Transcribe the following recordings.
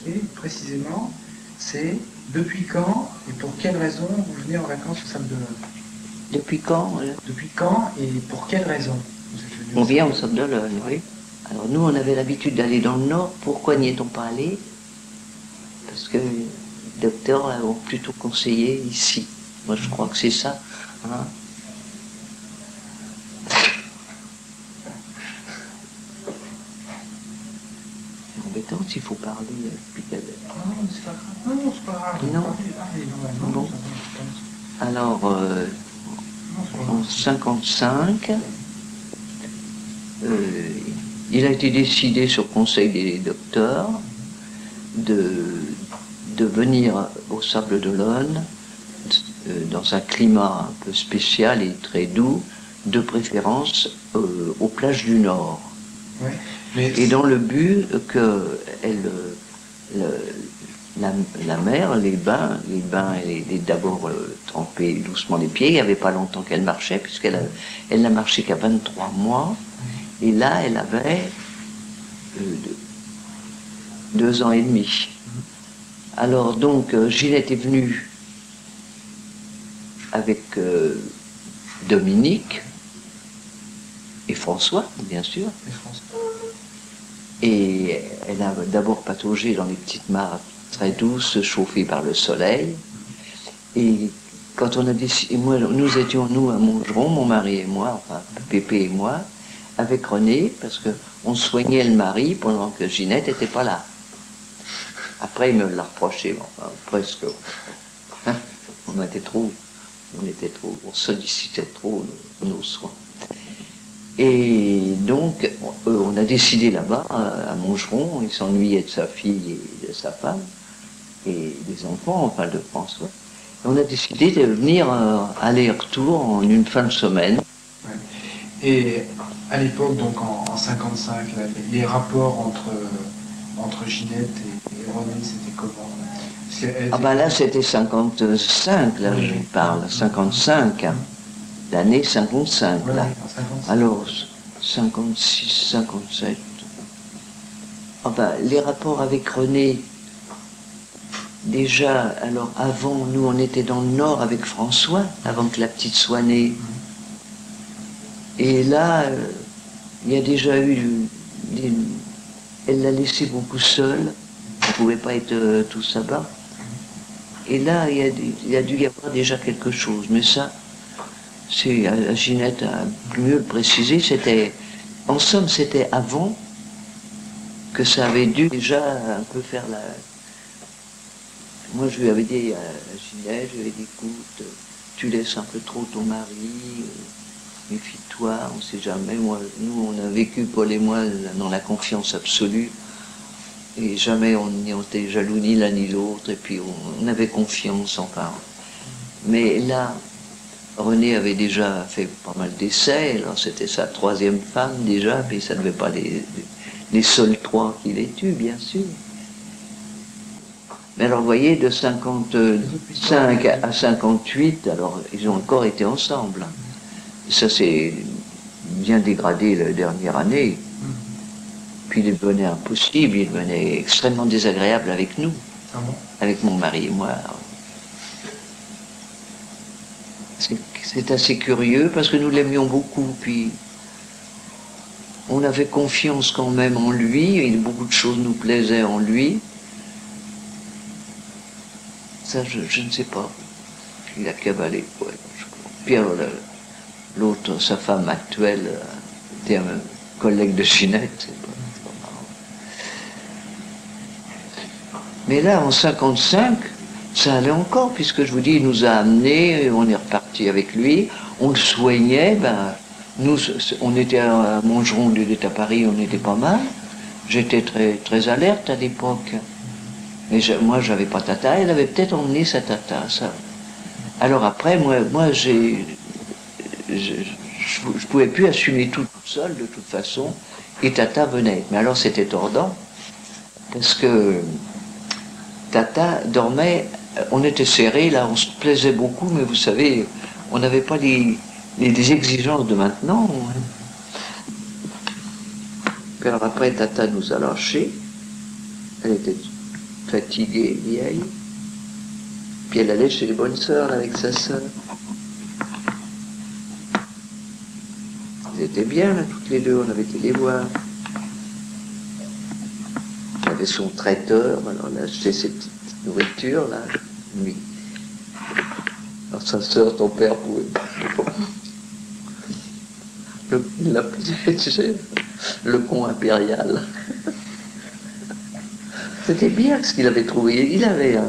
Et précisément, c'est depuis quand et pour quelle raison vous venez en vacances au Sable d'Olonne? Depuis quand Depuis quand et pour quelle raison vous êtes venu au on vient Sable au d'Olonne? Sable d'Olonne, oui. Alors nous, on avait l'habitude d'aller dans le nord. Pourquoi n'y est-on pas allé? Parce que les docteurs ont plutôt conseillé ici. Moi, je crois que c'est ça. Hein. C'est embêtant s'il faut parler depuis qu'elle est. Ah non, c'est pas grave. Non, c'est pas grave. Non. Parlez, non, Bon. ça va, Alors, non, c'est pas en grave. 55, il a été décidé sur conseil des docteurs de, de venir au Sable d'Olonne dans un climat un peu spécial et très doux, de préférence aux plages du Nord. Ouais. Mais Et dans le but que le, la mer, les bains, elle est d'abord trempée doucement les pieds. Il n'y avait pas longtemps qu'elle marchait, puisqu'elle elle n'a marché qu'à 23 mois. Et là, elle avait 2 ans et demi. Alors donc, Ginette est venue avec Dominique et François, bien sûr. les Français. Et elle a d'abord pataugé dans les petites mares très douces, chauffées par le soleil. Et quand on a décidé, moi, nous étions, nous, à Montgeron, mon mari et moi, enfin, Pépé et moi, avec René, parce qu'on soignait le mari pendant que Ginette n'était pas là. Après, il me l'a reproché, enfin, presque. On était trop, on sollicitait trop nos soins. Et donc, on a décidé là-bas, à Montgeron, il s'ennuyait de sa fille et de sa femme, et des enfants, enfin de François. Et on a décidé de venir aller-retour en une fin de semaine. Ouais. Et à l'époque, donc en 55, là, les rapports entre Ginette et René, c'était comment? Parce qu'elle Ah était- ben là, c'était 55, là, Oui, je oui. parle, 55, hein. L'année 55, Ouais, là. ouais, en 55. Alors, 56, 57. Ah ben, les rapports avec René, déjà, alors avant, nous, on était dans le Nord avec François, avant que la petite soit née. Et là, il y a déjà eu des... Elle l'a laissé beaucoup seule. On ne pouvait pas être tous là-bas. Et là, il a dû y avoir déjà quelque chose. Mais ça, c'est Ginette a mieux le précisé. C'était, en somme, c'était avant que ça avait dû déjà un peu faire la. Moi, je lui avais dit à Ginette, je lui avais dit, écoute, tu laisses un peu trop ton mari, méfie-toi, on ne sait jamais. Moi, nous, on a vécu, Paul et moi, dans la confiance absolue. Et jamais on n'était jaloux ni l'un ni l'autre. Et puis, on avait confiance, enfin. Mais là, René avait déjà fait pas mal d'essais, alors c'était sa troisième femme déjà, puis ça ne devait pas les seuls trois qu'il ait eus, bien sûr. Mais alors, vous voyez, de 55 à 58, alors ils ont encore été ensemble. Ça s'est bien dégradé la dernière année. Puis il devenait impossible, il devenait extrêmement désagréable avec nous, Ah bon? avec mon mari et moi. C'est assez curieux parce que nous l'aimions beaucoup, puis on avait confiance quand même en lui, et beaucoup de choses nous plaisaient en lui. Ça, je ne sais pas. Il a cabalé, quoi. Puis alors, l'autre, sa femme actuelle, était un collègue de Ginette. C'est pas marrant. Mais là, en 55, ça allait encore, puisque je vous dis, il nous a amenés, on est reparti avec lui, on le soignait, ben, nous, on était à Montgeron, lui il était à Paris, on était pas mal. J'étais très, très alerte à l'époque. Mais moi, j'avais pas tata, elle avait peut-être emmené sa tata, ça. Alors après, moi je pouvais plus assumer tout seul, de toute façon, et tata venait. Mais alors c'était tordant, parce que tata dormait, on était serrés, là, on se plaisait beaucoup, mais vous savez, on n'avait pas les exigences de maintenant. Puis alors après, tata nous a lâchés. Elle était fatiguée, vieille. Puis elle allait chez les bonnes sœurs là, avec sa sœur. Ils étaient bien là, toutes les deux, on avait été les voir. Il avait son traiteur, alors on a acheté ses petites nourritures là, lui. Alors sa sœur, ton père pouvait pas. Il l'appelait, tu sais, le con impérial. C'était bien ce qu'il avait trouvé. Il avait un...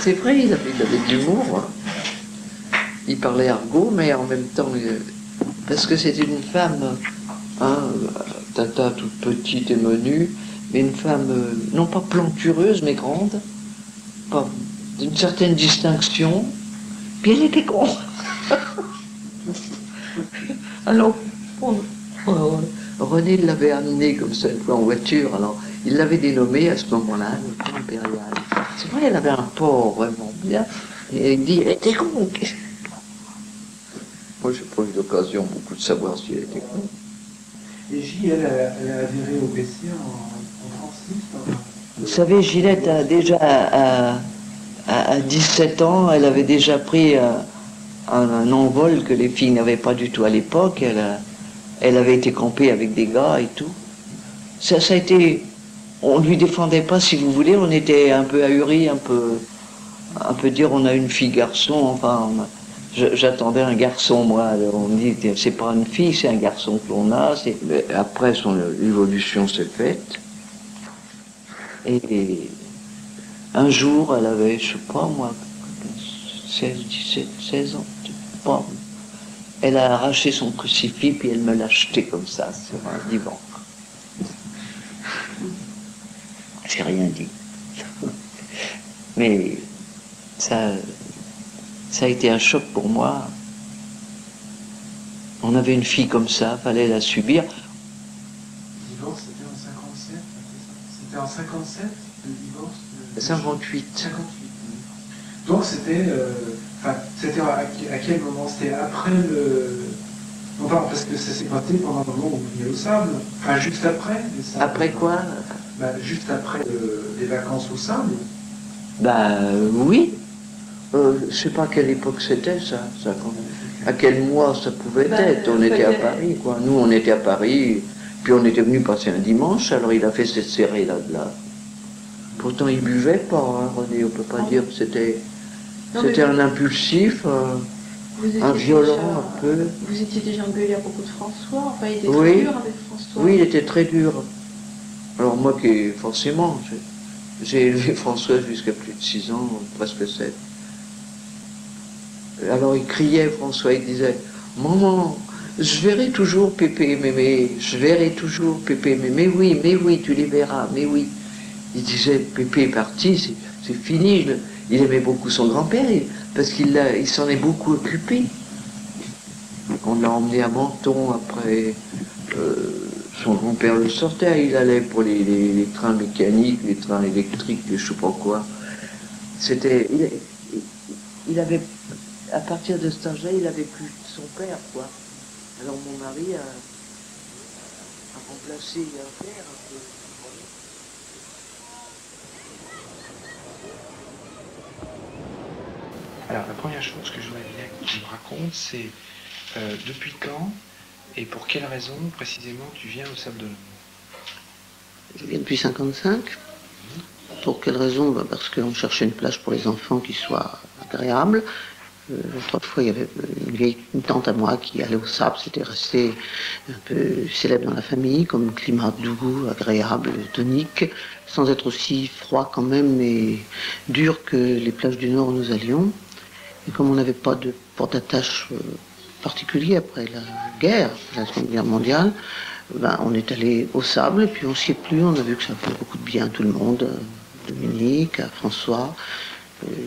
C'est vrai, il avait de l'humour. Hein. Il parlait argot, mais en même temps... Parce que c'était une femme, hein, Tata toute petite et menue, mais une femme, non pas plantureuse, mais grande, pas d'une certaine distinction. Puis elle était con. Alors, René l'avait amené comme ça une fois en voiture, alors il l'avait dénommé à ce moment-là le con impérial. C'est vrai, elle avait un port vraiment bien, et il dit, elle était con. Moi, j'ai pas eu l'occasion beaucoup de savoir si elle était con. Et J, elle a adhéré au PC en France. Vous savez, Ginette a déjà, à 17 ans, elle avait déjà pris un envol que les filles n'avaient pas du tout à l'époque. Elle avait été campée avec des gars et tout. Ça a été... On ne lui défendait pas, si vous voulez, on était un peu ahuris, un peu dire on a une fille-garçon, enfin... J'attendais un garçon, moi. Alors on me dit, c'est pas une fille, c'est un garçon que l'on a. Mais après, son évolution s'est faite. Et un jour, elle avait, je sais pas moi, 16, 17, 16 ans, je sais pas. Elle a arraché son crucifix, puis elle me l'a jeté comme ça, sur un divan. J'ai rien dit. Mais ça a été un choc pour moi. On avait une fille comme ça, fallait la subir. Le divorce, c'était en 57, c'était en 57, le divorce 58. 58. Donc c'était à quel moment? C'était après le... Enfin, parce que ça s'est passé pendant le moment où vous veniez au sable. Enfin, juste après. Après quoi? Juste après les vacances au sable. Oui. Je sais pas à quelle époque c'était ça quand même. À quel mois ça pouvait être. On était à Paris, quoi. Nous, on était à Paris, puis on était venu passer un dimanche, alors il a fait cette serrée là. Pourtant, il buvait pas, hein, René, on peut pas dire que c'était un impulsif, un violent un peu. Vous étiez déjà engueulé à propos de François, enfin il était très dur avec François. Oui, il était très dur. Alors moi forcément, j'ai élevé François jusqu'à plus de 6 ans, presque 7. Alors il criait, François, il disait « Maman, je verrai toujours Pépé et Mémé, je verrai toujours Pépé et Mémé, mais oui, tu les verras, mais oui. » Il disait « Pépé est parti, c'est fini. » Il aimait beaucoup son grand-père, parce qu'il s'en est beaucoup occupé. On l'a emmené à Menton, après son grand-père le sortait, il allait pour les trains mécaniques, les trains électriques, je ne sais pas quoi. Il avait... À partir de cet âge-là, il avait plus son père, quoi. Alors mon mari a remplacé un père un peu. Alors la première chose que je voudrais bien que tu me racontes, c'est depuis quand et pour quelle raison précisément tu viens au Sable d'Olonne? Je viens depuis 55. Pour quelle raison? Parce qu'on cherchait une plage pour les enfants qui soit agréable. Autrefois, il y avait une tante à moi qui allait au Sable, c'était resté un peu célèbre dans la famille, comme un climat doux, agréable, tonique, sans être aussi froid quand même, mais dur que les plages du Nord où nous allions. Et comme on n'avait pas de port d'attache particulier après la guerre, la Seconde Guerre mondiale, on est allé au Sable, et puis on s'y est plu, on a vu que ça fait beaucoup de bien à tout le monde, à Dominique, à François.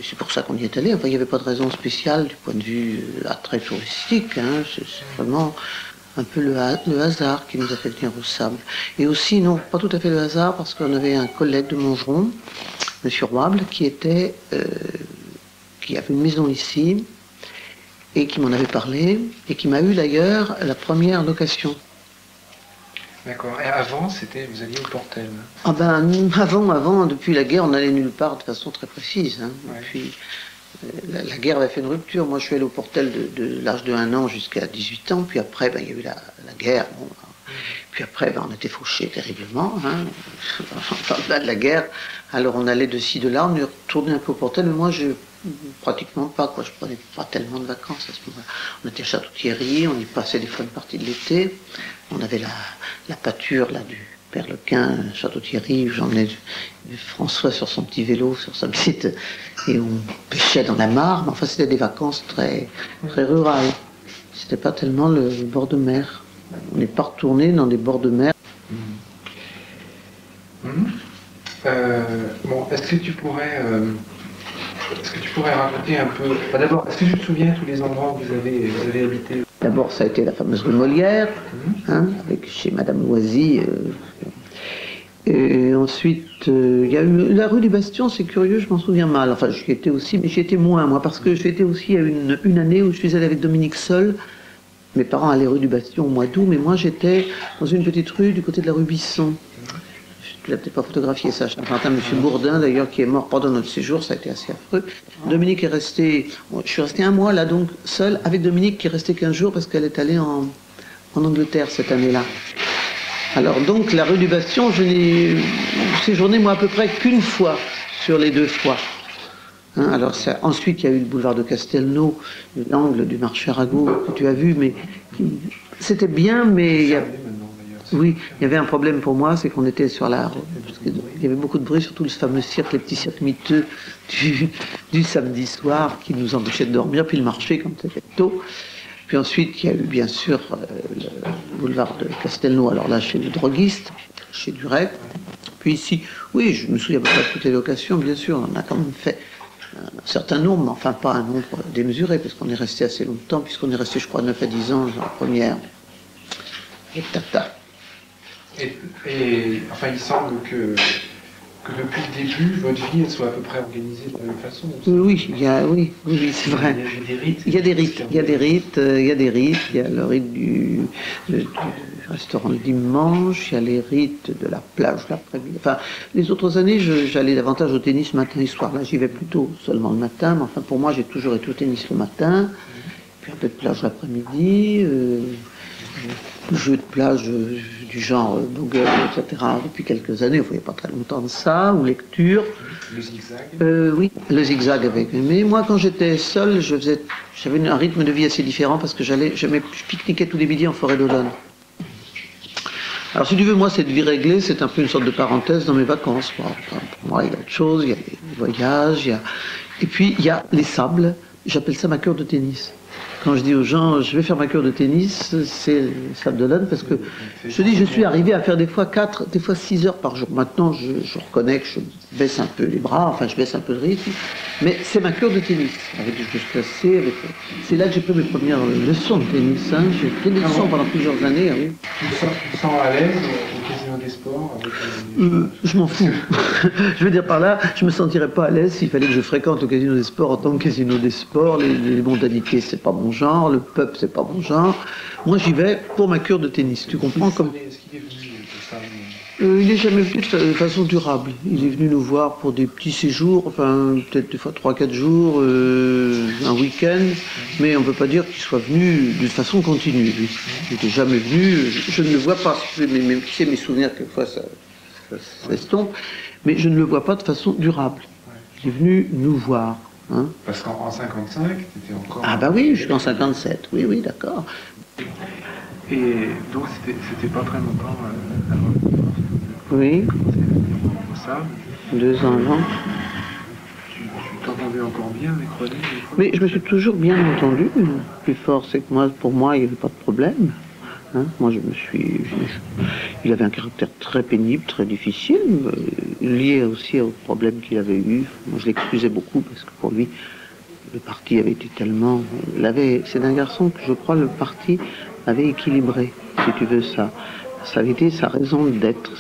C'est pour ça qu'on y est allé. Enfin, il n'y avait pas de raison spéciale du point de vue attrait touristique. Hein. C'est vraiment un peu le hasard qui nous a fait venir au Sable. Et aussi, non, pas tout à fait le hasard, parce qu'on avait un collègue de Montgeron, M. Roable, qui avait une maison ici, et qui m'en avait parlé, et qui m'a eu d'ailleurs la première location. D'accord. Et avant, vous alliez au Portel? Ah ben, avant, depuis la guerre, on allait nulle part de façon très précise. Hein. Ouais. Puis, la guerre avait fait une rupture. Moi, je suis allé au Portel de l'âge de 1 an jusqu'à 18 ans. Puis après, ben, il y a eu la guerre. Bon, puis après, ben, on était fauchés terriblement. Hein. Enfin, de la guerre. Alors, on allait de ci, de là. On est retourné un peu au Portel. Mais moi, pratiquement pas, quoi. Je prenais pas tellement de vacances à ce moment-là. On était à Château-Thierry. On y passait des bonnes parties de l'été. On avait la pâture, là, du Père Lequin, Château-Thierry, j'emmenais François sur son petit vélo, sur sa petite, et on pêchait dans la mare. Enfin, c'était des vacances très, très rurales. C'était pas tellement le bord de mer. On n'est pas retourné dans des bords de mer. Bon, est-ce que tu pourrais raconter un peu... Enfin, d'abord, est-ce que tu te souviens tous les endroits où vous avez habité? D'abord, ça a été la fameuse rue Molière, hein, chez Madame Loisy. Et ensuite, il y a eu la rue du Bastion, c'est curieux, je m'en souviens mal. Enfin, j'y étais aussi, mais j'y étais moins, moi, parce que j'étais aussi à une année où je suis allée avec Dominique Seul. Mes parents allaient rue du Bastion au mois d'août, mais moi, j'étais dans une petite rue du côté de la rue Bisson. Tu l'as peut-être pas photographié, ça. J'entends M. Bourdin, d'ailleurs, qui est mort pendant notre séjour, ça a été assez affreux. Dominique est resté... Bon, je suis resté 1 mois, là, donc, seule, avec Dominique, qui est restée 15 jours, parce qu'elle est allée en Angleterre cette année-là. Alors, donc, la rue du Bastion, je n'ai séjourné, moi, à peu près qu'une fois sur les 2 fois. Hein, alors, ensuite, il y a eu le boulevard de Castelnau, l'angle du marché Arago, que tu as vu, mais c'était bien, mais... Oui, il y avait un problème pour moi, c'est qu'on était sur la... Il y avait beaucoup de bruit, surtout le fameux cirque, les petits cirques miteux du samedi soir qui nous empêchaient de dormir, puis le marché quand c'était tôt. Puis ensuite, il y a eu bien sûr le boulevard de Castelnau, alors là chez le droguiste, chez Duret. Puis ici, oui, je me souviens pas de toutes les locations, bien sûr, on a quand même fait un certain nombre, mais enfin pas un nombre démesuré, parce qu'on est resté assez longtemps, puisqu'on est resté, je crois, 9 à 10 ans en première. Et tata. Et enfin, il semble que depuis le début, votre vie elle soit à peu près organisée de la même façon. Oui, c'est vrai. Il y a des rites. Il y a le rite du restaurant le dimanche, il y a les rites de la plage l'après-midi. Enfin, les autres années, j'allais davantage au tennis matin et soir. Là, j'y vais plutôt seulement le matin, mais enfin, pour moi, j'ai toujours été au tennis le matin, puis un peu de plage l'après-midi. Jeux de plage du genre Google, etc. depuis quelques années, il n'y a pas très longtemps de ça, ou lecture. Le zigzag Oui, le zigzag avec. Mais moi, quand j'étais seul, j'avais un rythme de vie assez différent parce que je pique-niquais tous les midis en forêt d'Olonne. Alors, si tu veux, moi, cette vie réglée, c'est un peu une sorte de parenthèse dans mes vacances. Pour moi, il y a autre chose, il y a les voyages, et puis il y a les sables. J'appelle ça ma cure de tennis. Quand je dis aux gens, je vais faire ma cure de tennis, c'est le Sable d'Olonne, parce que je dis, je suis arrivé à faire des fois 4, des fois 6 heures par jour. Maintenant, je reconnais que je baisse un peu les bras, enfin, je baisse un peu le rythme, mais c'est ma cure de tennis, avec des choses cassées, c'est là que j'ai pris mes premières leçons de tennis. Hein. J'ai pris des leçons pendant plusieurs années. Oui. Tu te sens à l'aise au Casino des Sports je m'en fous. Je veux dire par là, je me sentirais pas à l'aise s'il fallait que je fréquente le Casino des Sports en tant que Casino des Sports. Les mondanités, c'est pas mon genre, le pub, c'est pas mon genre. Moi, j'y vais pour ma cure de tennis. Tu comprends comme... Est-ce qu'il est venu pour ça Il n'est jamais venu de façon durable. Il est venu nous voir pour des petits séjours, enfin peut-être des fois 3-4 jours, un week-end, mais on ne peut pas dire qu'il soit venu de façon continue. Lui. Il n'était jamais venu, je ne le vois pas, même si mes souvenirs, quelquefois ça s'estompe, mais je ne le vois pas de façon durable. Il est venu nous voir. Hein. Parce qu'en 55, c'était encore... Ah bah oui, jusqu'en 57, oui, d'accord. Et donc c'était pas très longtemps avant. Oui. Ça. 2 ans avant. Tu t'entendais encore bien avec René? Mais je me suis toujours bien entendu. Le plus fort, c'est que pour moi, il n'y avait pas de problème. Hein, moi, il avait un caractère très pénible, très difficile, lié aussi aux problèmes qu'il avait eu. Moi, je l'excusais beaucoup parce que pour lui, le parti avait été tellement... C'est un garçon que je crois le parti avait équilibré, si tu veux ça. Ça avait été sa raison d'être,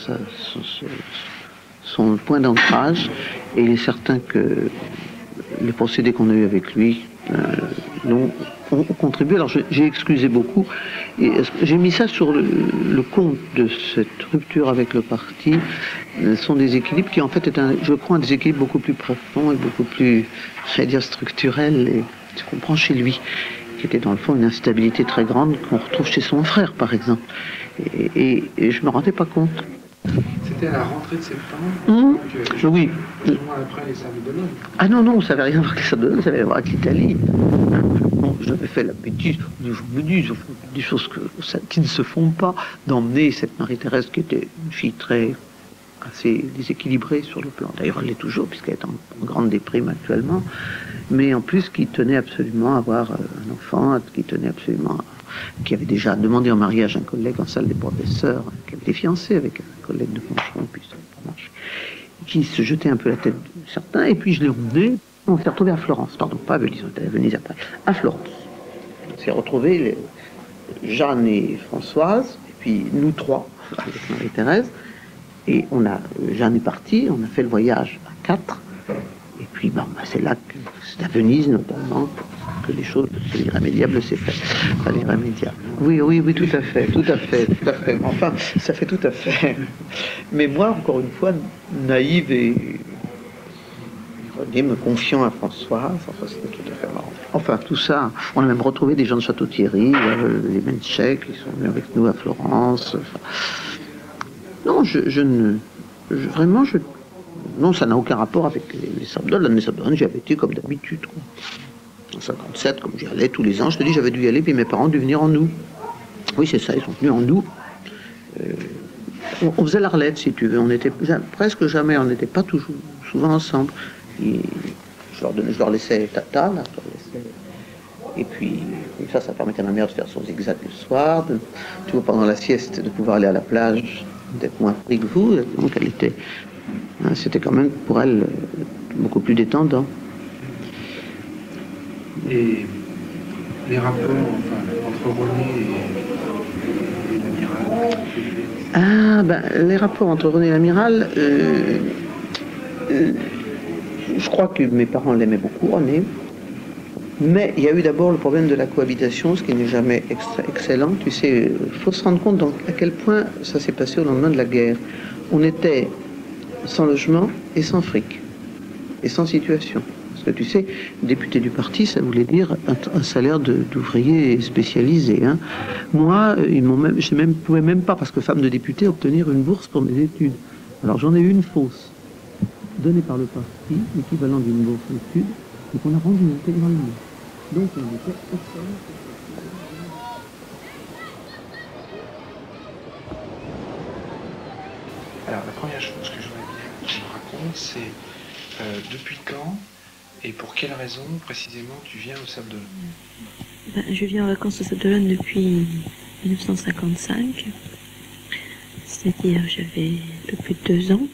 son point d'ancrage. Et il est certain que les procédés qu'on a eus avec lui n'ont ont contribué. Alors j'ai excusé beaucoup, et j'ai mis ça sur le compte de cette rupture avec le parti. Ce sont des équilibres qui en fait est je crois un déséquilibre beaucoup plus profond et beaucoup plus, j'allais dire, structurel, et tu comprends, chez lui, qui était dans le fond une instabilité très grande qu'on retrouve chez son frère par exemple. Et je me rendais pas compte. C'était à la rentrée de septembre, oui. Plus ou moins après les Sables d'Olonne. Ah non, non, ça n'avait rien à voir avec les Sables d'Olonne, ça avait à voir avec l'Italie. Bon, je n'avais fait la bêtise, je me dis, des choses qui ne se font pas, d'emmener cette Marie-Thérèse qui était une fille assez déséquilibrée sur le plan. D'ailleurs, elle l'est toujours, puisqu'elle est en grande déprime actuellement, mais en plus qui tenait absolument à avoir un enfant, qui avait déjà demandé en mariage un collègue en salle des professeurs, qui avait été fiancé avec un collègue de Poncheron, puis ça n'a pas marché, qui se jetait un peu la tête de certains, et puis je l'ai emmené, on s'est retrouvé à Florence, pardon, pas à Venise, on était à Venise après, à Florence. On s'est retrouvés, Jeanne et Françoise, et puis nous trois, avec Marie-Thérèse, et Jeanne est partie, on a fait le voyage à 4, et puis bon, c'est là que, c'est à Venise notamment, que les choses, l'irrémédiable s'est fait. Enfin, l'irrémédiable. Oui, tout à fait. Enfin, ça fait tout à fait. Mais moi, encore une fois, naïve et me confiant à Françoise, enfin, c'était tout à fait marrant. Enfin, tout ça, on a même retrouvé des gens de Château-Thierry, les Menchek, qui sont venus avec nous à Florence. Enfin, non, non, ça n'a aucun rapport avec les Sables d'Olonne. Les Sables d'Olonne, j'y avais été comme d'habitude, quoi. En 57, comme j'y allais tous les ans, je te dis, j'avais dû y aller, puis mes parents ont dû venir en août. Oui, c'est ça, ils sont venus en août. On faisait l'Arlette, si tu veux. On était presque jamais, on n'était pas toujours, souvent ensemble. Et je leur laissais Tata, là, et puis, comme ça permettait à ma mère de faire son zigzag le soir, tu vois, pendant la sieste, de pouvoir aller à la plage, d'être moins pris que vous. Donc c'était quand même pour elle beaucoup plus détendant. Et les rapports entre René et l'amiral. Les rapports entre René et l'amiral, je crois que mes parents l'aimaient beaucoup, René. Mais il y a eu d'abord le problème de la cohabitation, ce qui n'est jamais excellent. Tu sais, il faut se rendre compte à quel point ça s'est passé au lendemain de la guerre. On était sans logement et sans fric, et sans situation. Parce que tu sais, député du parti, ça voulait dire un salaire d'ouvrier spécialisé. Hein. Moi, je ne pouvais même pas, parce que femme de député, obtenir une bourse pour mes études. Alors j'en ai eu une fausse, donnée par le parti, l'équivalent d'une bourse d'études, et qu'on a rendue intégralement. Donc on était excellent. Alors la première chose que j'aimerais bien que tu me racontes, c'est depuis quand et pour quelle raison précisément tu viens aux Sables d'Olonne? Je viens en vacances aux Sables d'Olonne depuis 1955, c'est-à-dire j'avais un peu plus de 2 ans.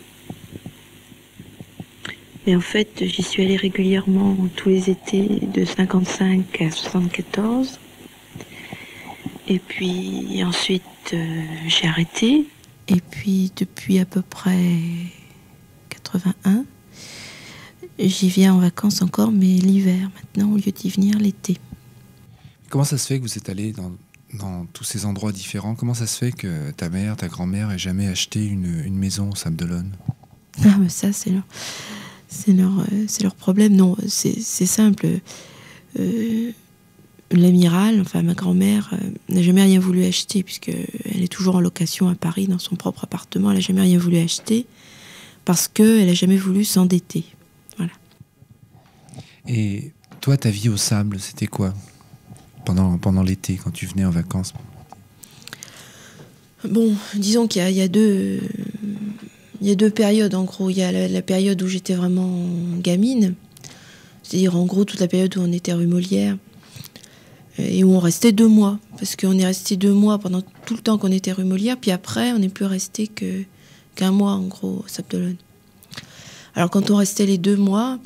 Et en fait, j'y suis allée régulièrement tous les étés de 55 à 74. Et puis ensuite, j'ai arrêté. Et puis depuis à peu près 81, j'y viens en vacances encore, mais l'hiver maintenant, au lieu d'y venir l'été. Comment ça se fait que vous êtes allé dans tous ces endroits différents? Comment ça se fait que ta mère, ta grand-mère ait jamais acheté une maison aux Sables d'Olonne? Ah, mais ça, c'est leur problème. Non, c'est simple. L'amiral, enfin ma grand-mère, n'a jamais rien voulu acheter, puisqu'elle est toujours en location à Paris, dans son propre appartement. Elle n'a jamais rien voulu acheter, parce qu'elle n'a jamais voulu s'endetter. Voilà. Et toi, ta vie aux Sables, c'était quoi pendant l'été, quand tu venais en vacances? Bon, disons qu'il y a deux périodes, en gros. Il y a la période où j'étais vraiment gamine, c'est-à-dire en gros toute la période où on était rue Molière, et où on restait 2 mois, parce qu'on est resté 2 mois pendant tout le temps qu'on était rue Molière, puis après on n'est plus resté qu'un mois en gros aux Sables d'Olonne. Alors quand on restait les 2 mois,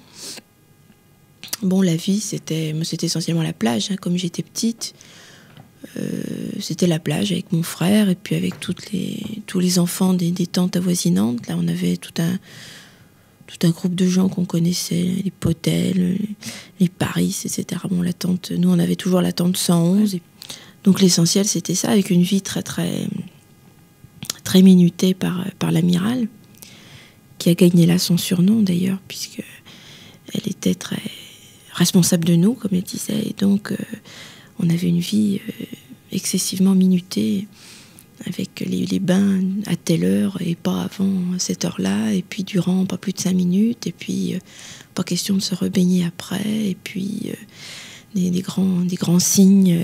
bon, la vie c'était essentiellement la plage, hein, comme j'étais petite. C'était la plage avec mon frère et puis avec tous les enfants des tantes avoisinantes. Là, on avait tout tout un groupe de gens qu'on connaissait, les Potel, les Paris, etc. Bon, la tente, nous on avait toujours la tente 111. Donc l'essentiel c'était ça, avec une vie très très très minutée par l'amiral, qui a gagné là son surnom d'ailleurs, puisque elle était très responsable de nous, comme elle disait, et donc on avait une vie excessivement minutée, avec les bains à telle heure et pas avant cette heure-là, et puis durant pas plus de 5 minutes, et puis pas question de se rebaigner après, et puis des grands signes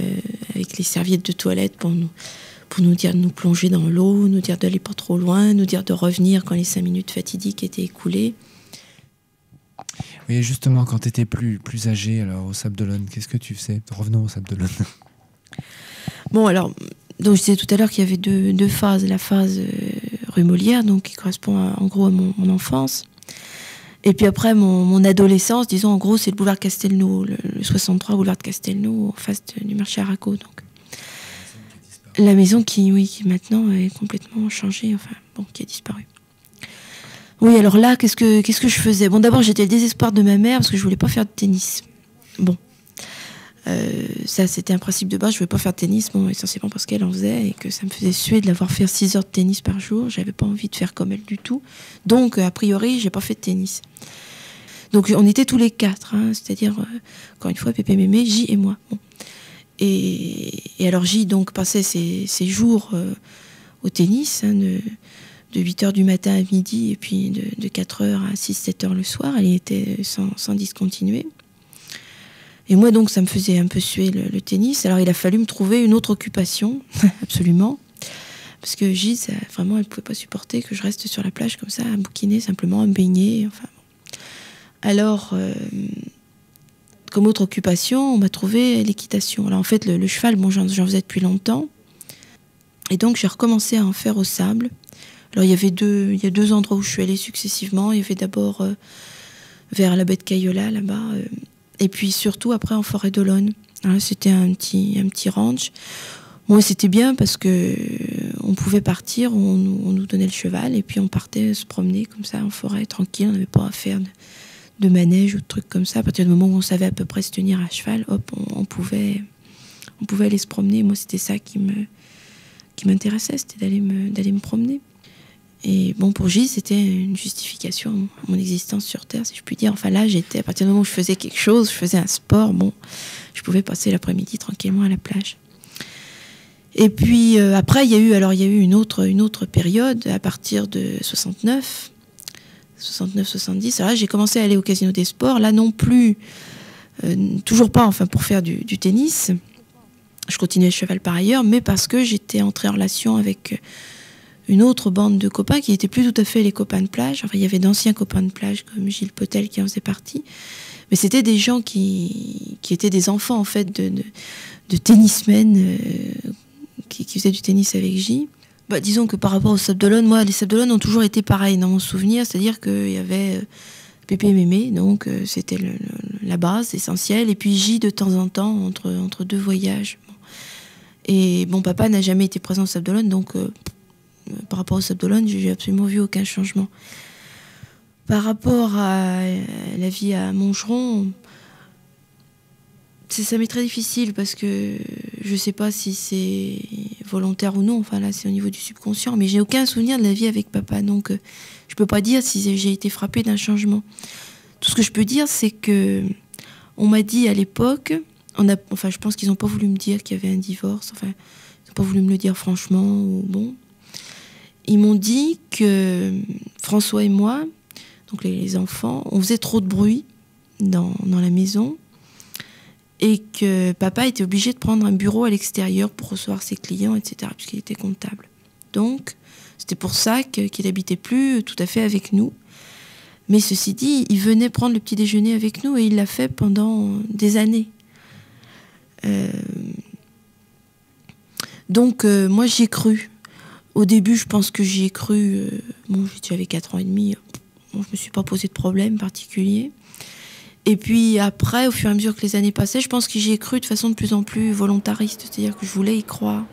avec les serviettes de toilette pour nous dire de nous plonger dans l'eau, nous dire d'aller pas trop loin, nous dire de revenir quand les 5 minutes fatidiques étaient écoulées. Oui, justement, quand tu étais plus âgé, alors au Sables d'Olonne, qu'est-ce que tu faisais? Revenons au Sables d'Olonne. Bon, alors, donc je disais tout à l'heure qu'il y avait deux phases. La phase rue Molière, donc qui correspond en gros à mon enfance. Et puis après, mon adolescence, disons, en gros, c'est le boulevard Castelnau, le 63 boulevard de Castelnau, en face du marché Arago. Donc. La maison qui maintenant est complètement changée, enfin, bon, qui a disparu. Oui, alors là, qu'est-ce que je faisais? Bon, d'abord, j'étais le désespoir de ma mère parce que je voulais pas faire de tennis. Bon. Ça, c'était un principe de base. Je voulais pas faire de tennis, bon, essentiellement parce qu'elle en faisait et que ça me faisait suer de l'avoir fait 6 heures de tennis par jour. J'avais pas envie de faire comme elle du tout. Donc, a priori, j'ai pas fait de tennis. Donc, on était tous les 4, hein, c'est-à-dire, encore une fois, Pépé, Mémé, J et moi. Bon. Et alors, J, donc, passait ses jours au tennis, hein, de 8h du matin à midi, et puis de 4h à 6-7 heures le soir. Elle y était sans discontinuer. Et moi, donc, ça me faisait un peu suer le tennis. Alors, il a fallu me trouver une autre occupation, absolument. Parce que Gilles, vraiment, elle ne pouvait pas supporter que je reste sur la plage comme ça, à bouquiner, simplement, à me baigner. Enfin, bon. Alors, comme autre occupation, on m'a trouvé l'équitation. Alors, en fait, le cheval, bon, j'en faisais depuis longtemps. Et donc, j'ai recommencé à en faire au sable. Alors, il y a 2 endroits où je suis allée successivement. Il y avait d'abord vers la baie de Cayola, là-bas, et puis surtout après en forêt d'Olonne. C'était un petit ranch. Moi, c'était bien parce que on pouvait partir, on nous donnait le cheval et puis on partait se promener comme ça en forêt, tranquille. On n'avait pas à faire de manège ou de trucs comme ça. À partir du moment où on savait à peu près se tenir à cheval, hop, on pouvait aller se promener. Moi, c'était ça qui m'intéressait, c'était d'aller me promener. Et bon, pour Gilles, c'était une justification à mon existence sur Terre, si je puis dire. Enfin là, à partir du moment où je faisais quelque chose, je faisais un sport, bon, je pouvais passer l'après-midi tranquillement à la plage. Et puis après, il y a eu une autre période à partir de 69, 70. Alors là, j'ai commencé à aller au Casino des Sports. Là non plus, toujours pas, enfin, pour faire du tennis. Je continuais le cheval par ailleurs, mais parce que j'étais entrée en relation avec une autre bande de copains qui n'étaient plus tout à fait les copains de plage. Enfin, il y avait d'anciens copains de plage comme Gilles Potel qui en faisait partie. Mais c'était des gens qui étaient des enfants, en fait, de tennismen qui faisaient du tennis avec J. Bah, disons que par rapport aux Sables d'Olonne, moi, les Sables d'Olonne ont toujours été pareils dans mon souvenir. C'est-à-dire qu'il y avait Pépé et Mémé, donc c'était la base essentielle. Et puis J de temps en temps, entre 2 voyages. Bon. Et bon, papa n'a jamais été présent aux Sables d'Olonne, donc par rapport aux Sables d'Olonne, j'ai absolument vu aucun changement. Par rapport à la vie à Montgeron, ça m'est très difficile parce que je ne sais pas si c'est volontaire ou non. Enfin là, c'est au niveau du subconscient, mais j'ai aucun souvenir de la vie avec papa, donc je ne peux pas dire si j'ai été frappée d'un changement. Tout ce que je peux dire, c'est que on m'a dit à l'époque, je pense qu'ils n'ont pas voulu me dire qu'il y avait un divorce. Enfin, ils n'ont pas voulu me le dire franchement ou bon. Ils m'ont dit que François et moi, donc les enfants, on faisait trop de bruit dans la maison et que papa était obligé de prendre un bureau à l'extérieur pour recevoir ses clients, etc., puisqu'il était comptable. Donc, c'était pour ça qu'il n'habitait plus tout à fait avec nous. Mais ceci dit, il venait prendre le petit déjeuner avec nous et il l'a fait pendant des années. Donc, moi, j'y ai cru. Au début, je pense que j'y ai cru. J'avais 4 ans et demi. Bon, je ne me suis pas posé de problème particulier. Et puis après, au fur et à mesure que les années passaient, je pense que j'y ai cru de façon de plus en plus volontariste. C'est-à-dire que je voulais y croire.